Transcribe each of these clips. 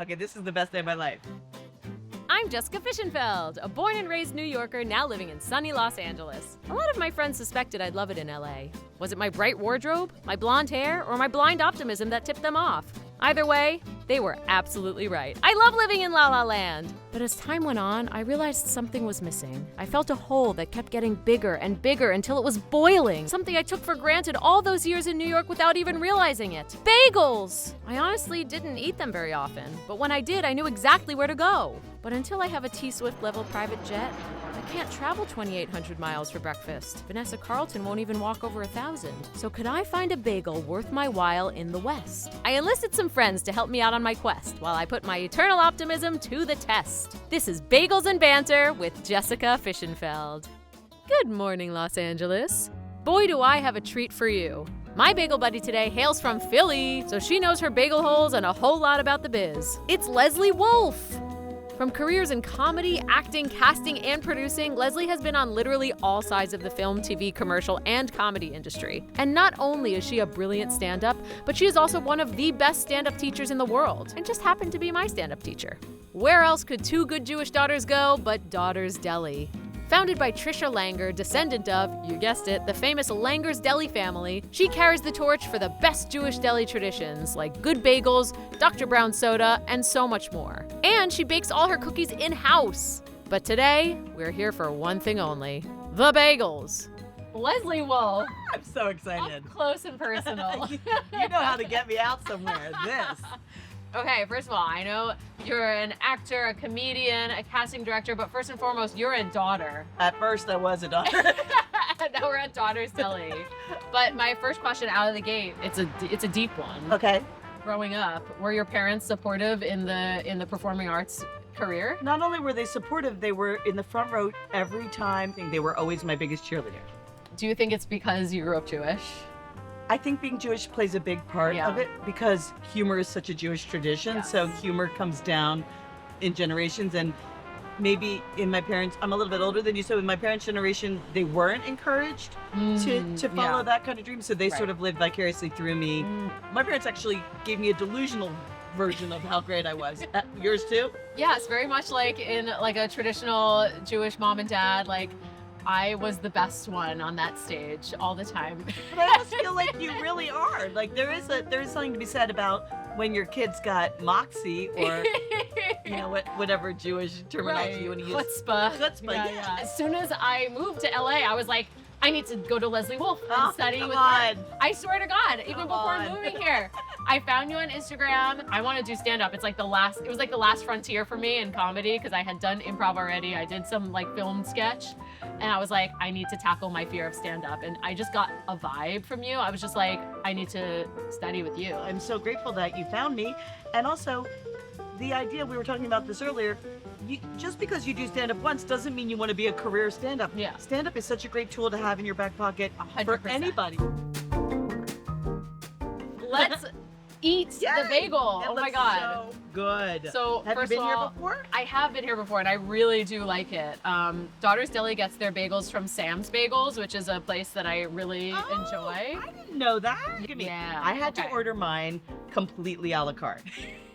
pocket. This is the best day of my life. I'm Jessica Fishenfeld, a born and raised New Yorker now living in sunny Los Angeles. A lot of my friends suspected I'd love it in LA. Was it my bright wardrobe, my blonde hair, or my blind optimism that tipped them off? Either way, they were absolutely right. I love living in La La Land. But as time went on, I realized something was missing. I felt a hole that kept getting bigger and bigger until it was boiling. Something I took for granted all those years in New York without even realizing it. Bagels! I honestly didn't eat them very often, but when I did, I knew exactly where to go. But until I have a T-Swift level private jet, I can't travel 2,800 miles for breakfast. Vanessa Carlton won't even walk over 1,000. So could I find a bagel worth my while in the West? I enlisted some friends to help me out on my quest while I put my eternal optimism to the test. This is Bagels and Banter with Jessica Fishenfeld. Good morning, Los Angeles. Boy, do I have a treat for you. My bagel buddy today hails from Philly, so she knows her bagel holes and a whole lot about the biz. It's Lesley Wolff. From careers in comedy, acting, casting, and producing, Lesley has been on literally all sides of the film, TV, commercial, and comedy industry. And not only is she a brilliant stand-up, but she is also one of the best stand-up teachers in the world, and just happened to be my stand-up teacher. Where else could two good Jewish daughters go but Daughters Deli? Founded by Trisha Langer, descendant of, you guessed it, the famous Langer's Deli family, she carries the torch for the best Jewish deli traditions like good bagels, Dr. Brown soda, and so much more. And she bakes all her cookies in-house. But today, we're here for one thing only, the bagels. Lesley Wolff. I'm so excited. Up close and personal. You know how to get me out somewhere. This. Okay, first of all, I know you're an actor, a comedian, a casting director, but first and foremost, you're a daughter. At first, I was a daughter. Now we're at Daughters Deli. But my first question out of the gate, it's a deep one. Okay. Growing up, were your parents supportive in the performing arts career? Not only were they supportive, they were in the front row every time. They were always my biggest cheerleader. Do you think it's because you grew up Jewish? I think being Jewish plays a big part of it because humor is such a Jewish tradition. Yes. So humor comes down in generations, and maybe in my parents, I'm a little bit older than you, so in my parents' generation, they weren't encouraged to follow that kind of dream. So they sort of lived vicariously through me. My parents actually gave me a delusional version of how great I was. Yours too? Yes, very much like in like a traditional Jewish mom and dad, like I was the best one on that stage all the time. But I almost feel like you really are. Like there is something to be said about when your kids got moxie or you know whatever Jewish terminology you want to use. Chutzpah. Yeah. As soon as I moved to LA, I was like, I need to go to Lesley Wolff and study with on. her. I swear to God, even before moving here. I found you on Instagram. I want to do stand-up. It was like the last frontier for me in comedy because I had done improv already. I did some like film sketch and I was like, I need to tackle my fear of stand-up. And I just got a vibe from you. I was just like, I need to study with you. I'm so grateful that you found me. And also, the idea, we were talking about this earlier, just because you do stand-up once doesn't mean you want to be a career stand-up. Yeah. Stand-up is such a great tool to have in your back pocket for 100%. anybody. Let's eat the bagel. It Oh my looks God. so good. So have first you been of here all, before? I have been here before and I really do like it. Daughters Deli gets their bagels from Sam's Bagels, which is a place that I really enjoy. I didn't know that. Look at me. Yeah, I had to okay. order mine completely a la carte.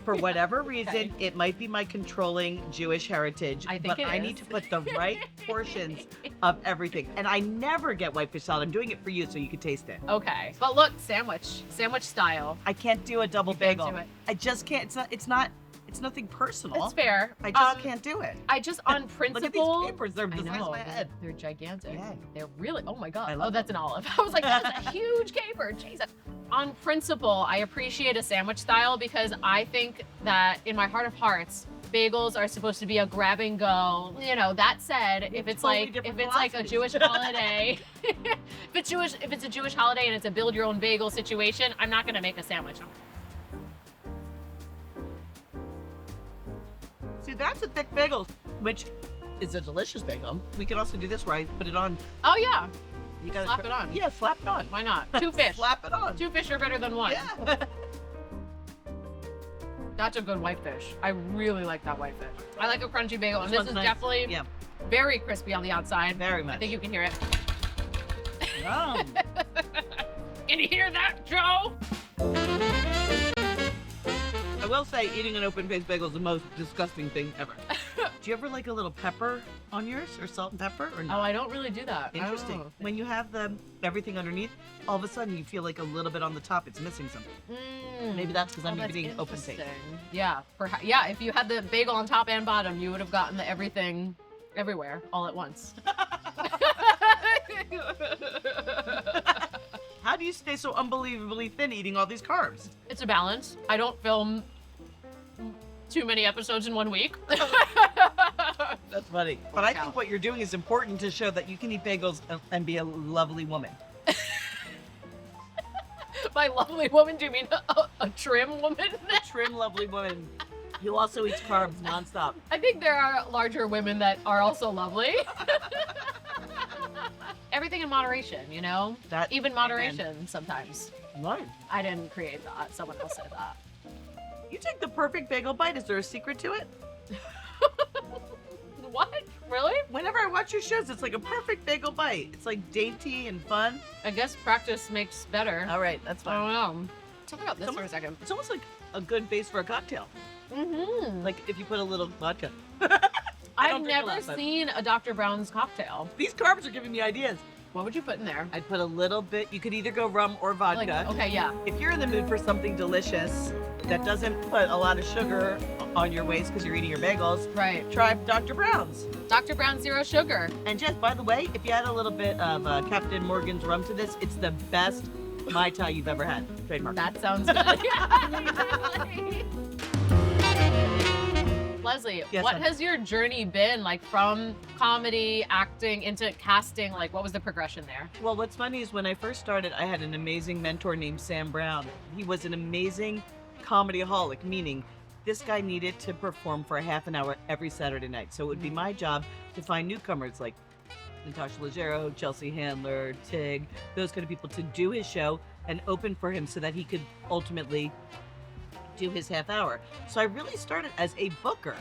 For whatever reason, it might be my controlling Jewish heritage, I think but it I is. need to put the right portions of everything. And I never get whitefish salad. I'm doing it for you so you can taste it. Okay. But look, sandwich style. I can't do a double You can't bagel. do it. I just can't. It's nothing personal. It's fair. I just can't do it. I just on Look principle. at these papers. They're the I size know. of my head. They're gigantic. Yeah. They're really, oh my God. I love Oh, that's an olive. I was like, that's a huge caper. Jesus. On principle, I appreciate a sandwich style because I think that in my heart of hearts, bagels are supposed to be a grab and go. You know, that said, if it's Totally like different a Jewish holiday, if it's a Jewish holiday and it's a build your own bagel situation, I'm not gonna make a sandwich. See, that's a thick bagel, which is a delicious bagel. We can also do this where I put it on. Oh yeah. You gotta Slap it on. Yeah, slap it on. Why not? Two fish. Slap it on. Two fish are better than one. Yeah. That's a good whitefish. I really like that whitefish. I like a crunchy bagel, and this one's is nice. definitely very crispy on the outside. Very much. I think you can hear it. Yum. Can you hear that, Joe? I will say eating an open-faced bagel is the most disgusting thing ever. Do you ever like a little pepper on yours, or salt and pepper, or no? Oh, I don't really do that. Interesting. Oh. When you have everything underneath, all of a sudden you feel like a little bit on the top, it's missing something. Maybe that's because I'm eating open-faced. Yeah, yeah. If you had the bagel on top and bottom, you would have gotten the everything, everywhere, all at once. How do you stay so unbelievably thin eating all these carbs? It's a balance. I don't film too many episodes in 1 week. That's funny. But I think what you're doing is important to show that you can eat bagels and be a lovely woman. By lovely woman, do you mean a trim woman? A trim, lovely woman who also eats carbs nonstop. I think there are larger women that are also lovely. Everything in moderation, you know? Even moderation sometimes. Right. I didn't create that. Someone else said that. You take the perfect bagel bite. Is there a secret to it? What? Really? Whenever I watch your shows, it's like a perfect bagel bite. It's like dainty and fun. I guess practice makes better. All right, that's fine. I don't know. Talk about this for a second. It's almost like a good base for a cocktail. Mm-hmm. Like if you put a little vodka. I've never seen a Dr. Brown's cocktail. These carbs are giving me ideas. What would you put in there? I'd put a little bit. You could either go rum or vodka. Like, okay, yeah. If you're in the mood for something delicious that doesn't put a lot of sugar on your waist because you're eating your bagels, Right. try Dr. Brown's. Dr. Brown Zero Sugar. And just by the way, if you add a little bit of Captain Morgan's rum to this, it's the best Mai Tai you've ever had. Trademark. That sounds good. Lesley, Yes, what ma'am. has your journey been like from comedy, acting into casting? Like, what was the progression there? Well, what's funny is when I first started, I had an amazing mentor named Sam Brown. He was an amazing comedyaholic, meaning this guy needed to perform for a half an hour every Saturday night. So it would be my job to find newcomers like Natasha Leggero, Chelsea Handler, Tig, those kind of people to do his show and open for him so that he could ultimately do his half hour. So I really started as a booker.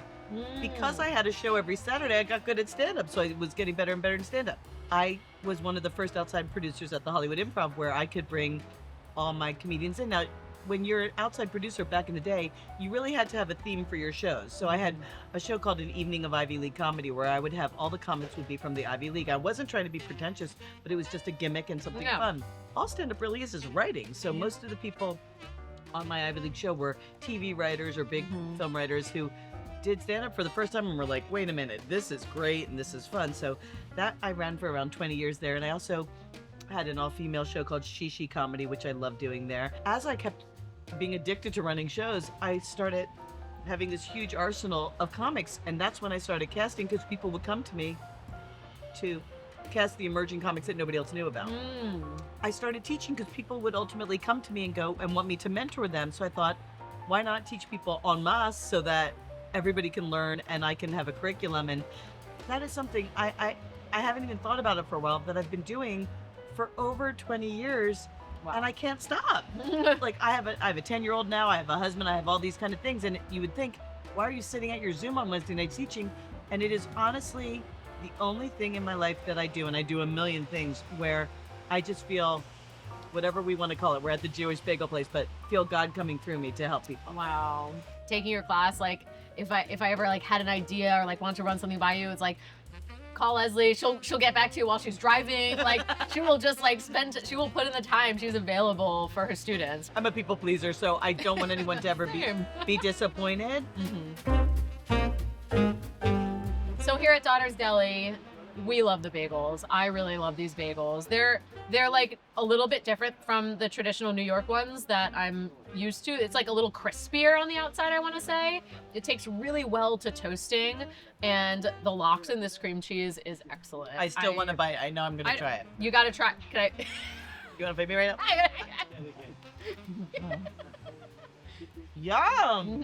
Because I had a show every Saturday, I got good at stand-up, so I was getting better and better in stand-up. I was one of the first outside producers at the Hollywood Improv where I could bring all my comedians in. Now, when you're an outside producer back in the day, you really had to have a theme for your shows. So I had a show called An Evening of Ivy League Comedy where I would have all the comics would be from the Ivy League. I wasn't trying to be pretentious, but it was just a gimmick and something fun. All stand-up really is writing. So most of the people on my Ivy League show were TV writers or big film writers who did stand-up for the first time and were like, wait a minute, this is great and this is fun. So that I ran for around 20 years there. And I also had an all-female show called Shishi Comedy, which I loved doing there. As I kept being addicted to running shows, I started having this huge arsenal of comics. And that's when I started casting, because people would come to me to cast the emerging comics that nobody else knew about. I started teaching because people would ultimately come to me and go and want me to mentor them. So I thought, why not teach people en masse so that everybody can learn and I can have a curriculum? And that is something I haven't even thought about it for a while, that I've been doing for over 20 years. Wow. And I can't stop. Like I have a 10-year-old now, I have a husband, I have all these kind of things. And you would think, why are you sitting at your Zoom on Wednesday night teaching? And it is honestly the only thing in my life that I do, and I do a million things, where I just feel, whatever we want to call it, we're at the Jewish bagel place, but feel God coming through me to help people. Wow. Taking your class, like if I ever like had an idea or like want to run something by you, it's like, call Lesley, she'll get back to you while she's driving. Like she will just like she will put in the time. She's available for her students. I'm a people pleaser, so I don't want anyone to ever be disappointed. So here at Daughter's Deli, we love the bagels. I really love these bagels. They're like a little bit different from the traditional New York ones that I'm used to. It's like a little crispier on the outside, I want to say. It takes really well to toasting, and the lox in this cream cheese is excellent. I still want to bite. I know I'm going to try it. You got to try. Can I? You want to feed me right now? Yum!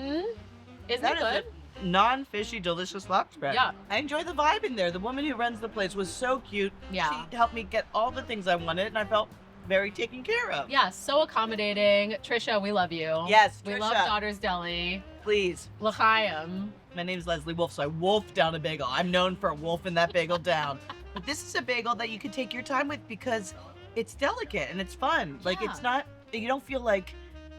Isn't That it good? is a non-fishy, delicious lox bread. Yeah. I enjoy the vibe in there. The woman who runs the place was so cute. Yeah. She helped me get all the things I wanted, and I felt very taken care of. Yeah, so accommodating. Trisha, we love you. Yes, We Trisha. love Daughter's Deli. Please. L'chaim. My name's Lesley Wolff, so I wolfed down a bagel. I'm known for wolfing that bagel down. But this is a bagel that you can take your time with because it's delicate and it's fun. Like, Yeah. it's not, you don't feel like,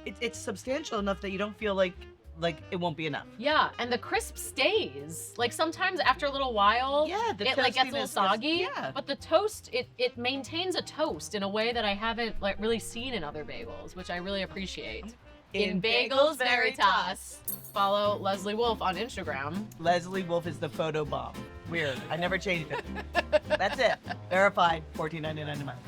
it's substantial enough that you don't feel like like it won't be enough. Yeah, and the crisp stays. Like sometimes after a little while, The it like gets a little toastiness soggy. yeah. But the toast, it maintains a toast in a way that I haven't like really seen in other bagels, which I really appreciate. In Bagels Veritas. Follow Lesley Wolff on Instagram. Lesley Wolff is the photo bomb. Weird. I never changed it. That's it. Verified. $14.99 a month.